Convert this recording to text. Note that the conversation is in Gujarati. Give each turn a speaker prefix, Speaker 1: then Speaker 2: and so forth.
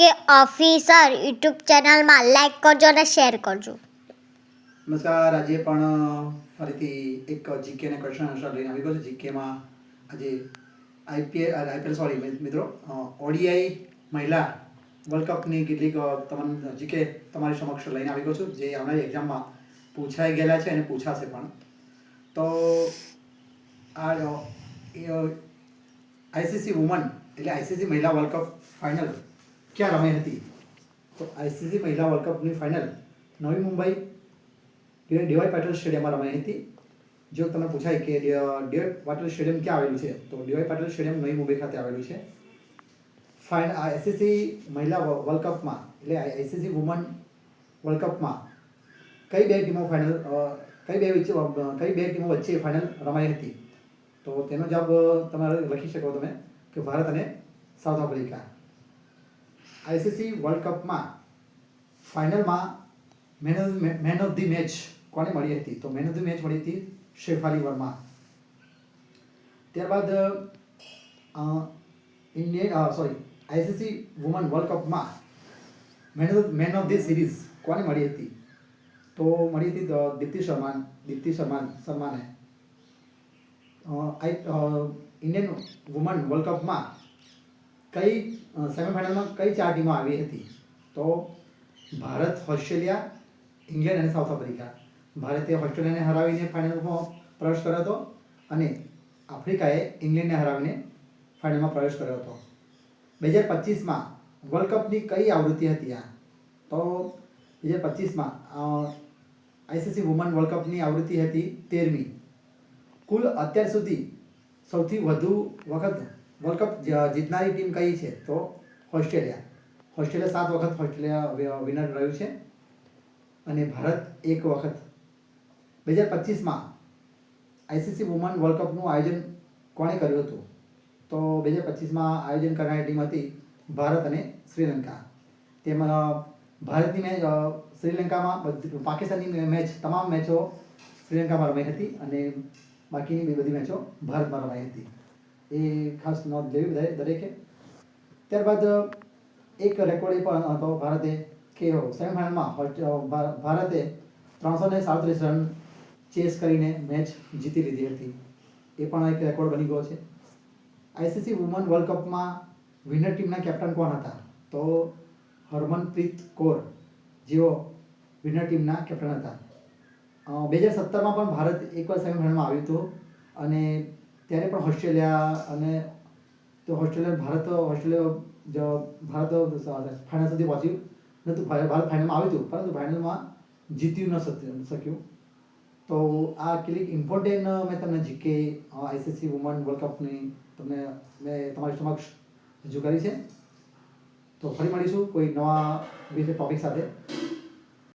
Speaker 1: કે ઓફિસર યુટ્યુબ ચેનલમાં લાઈક કરજો અને શેર કરજો.
Speaker 2: નમસ્કાર. આજે પણ ફરીથી એક જીકેના ક્વેશ્ચન આન્સર લઈને આવી ગયો છે. જીકેમાં આજે આઈપીએલ સોરી મિત્રો ઓડીઆઈ મહિલા વર્લ્ડ કપની કેટલીક જીકે તમારી સમક્ષ લઈને આવી ગયો છું, જે આવનારી એક્ઝામમાં પૂછાઈ ગયેલા છે અને પૂછાશે પણ. તો આ આઈસીસી વુમન એટલે આઈસીસી મહિલા વર્લ્ડ કપ ફાઇનલ ક્યાં રમાઈ હતી? તો આઈસીસી મહિલા વર્લ્ડ કપની ફાઇનલ નવી મુંબઈ ડીવાય પાટીલ સ્ટેડિયમમાં રમાઈ હતી. જો તમને પૂછાય કે ડીવાય પાટીલ સ્ટેડિયમ ક્યાં આવેલું છે, તો ડીવાય પાટીલ સ્ટેડિયમ નવી મુંબઈ ખાતે આવેલું છે. આઈસીસી મહિલા વર્લ્ડ કપમાં એટલે આઈસીસી વુમન વર્લ્ડ કપમાં કઈ બે ટીમો વચ્ચે ફાઇનલ રમાઈ હતી? તો તેનો જવાબ તમારે લખી શકો તમે કે ભારત અને સાઉથ આફ્રિકા. આઈસીસી વર્લ્ડ કપમાં ફાઇનલમાં મેન ઓફ ધી મેચ કોને મળી હતી? તો મેન ઓફ ધી મેચ મળી હતી શેફાલી વર્મા. ત્યારબાદ આઈસીસી વુમન વર્લ્ડ કપમાં મેન ઓફ ધી સિરીઝ કોને મળી હતી? તો મળી હતી દીપ્તિ શર્માને. ઇન્ડિયન વુમન વર્લ્ડ કપમાં કઈ સેમીફાઇનલમાં કઈ 4 ટીમો આવી હતી? તો ભારત, ઓસ્ટ્રેલિયા, ઇંગ્લેન્ડ અને સાઉથ આફ્રિકા. ભારતે ઓસ્ટ્રેલિયાને હરાવીને ફાઇનલમાં પ્રવેશ કર્યો હતો અને આફ્રિકાએ ઇંગ્લેન્ડને હરાવીને ફાઇનલમાં પ્રવેશ કર્યો હતો. 2025માં વર્લ્ડ કપની કઈ આવૃત્તિ હતી આ? તો 2025માં આઈસીસી વુમન વર્લ્ડ કપની આવૃત્તિ હતી 13મી. કુલ અત્યાર સુધી સૌથી વધુ વખત વર્લ્ડ કપ જીતનારી ટીમ કઈ છે? તો ઓસ્ટ્રેલિયા. ઓસ્ટ્રેલિયા 7 વખત વિનર રહ્યું છે અને ભારત 1 વખત. 2025માં આઈસીસી વુમન વર્લ્ડ કપનું આયોજન કોણે કર્યું હતું? તો 2025માં આયોજન કરનારી ટીમ હતી ભારત અને શ્રીલંકા. તેમાં ભારતની મેચ શ્રીલંકામાં પાકિસ્તાનની મેચ તમામ મેચો શ્રીલંકામાં રમાઈ હતી અને બાકીની બધી મેચો ભારતમાં રમાઈ હતી. એ ખાસ નોંધ લેવી દરેકે. ત્યારબાદ એક રેકોર્ડ એ પણ હતો ભારતે કે સેમીફાઇનલમાં ભારતે 337 રન ચેસ કરીને મેચ જીતી લીધી હતી. એ પણ એક રેકોર્ડ બની ગયો છે. આઈસીસી વુમન વર્લ્ડ કપમાં વિનર ટીમના કેપ્ટન કોણ હતા? તો હરમનપ્રીત કૌર જેઓ વિનર ટીમના કેપ્ટન હતા. 2017માં પણ ભારત એકવાર સેમીફાઇનલમાં આવ્યું હતું અને ત્યારે પણ ઓસ્ટ્રેલિયા ભારત ફાઇનલ સુધી પહોંચ્યું નહોતું. ભારત ફાઇનલમાં આવ્યું હતું પરંતુ ફાઇનલમાં જીત્યું ન શક્યું. તો આ કેટલીક ઇમ્પોર્ટન્ટ મેં તમને જીકે આઈસીસી વુમન વર્લ્ડ કપની મેં તમારી સમક્ષ રજૂ કરી છે. તો ફરી મળીશું કોઈ નવા ટોપિક સાથે.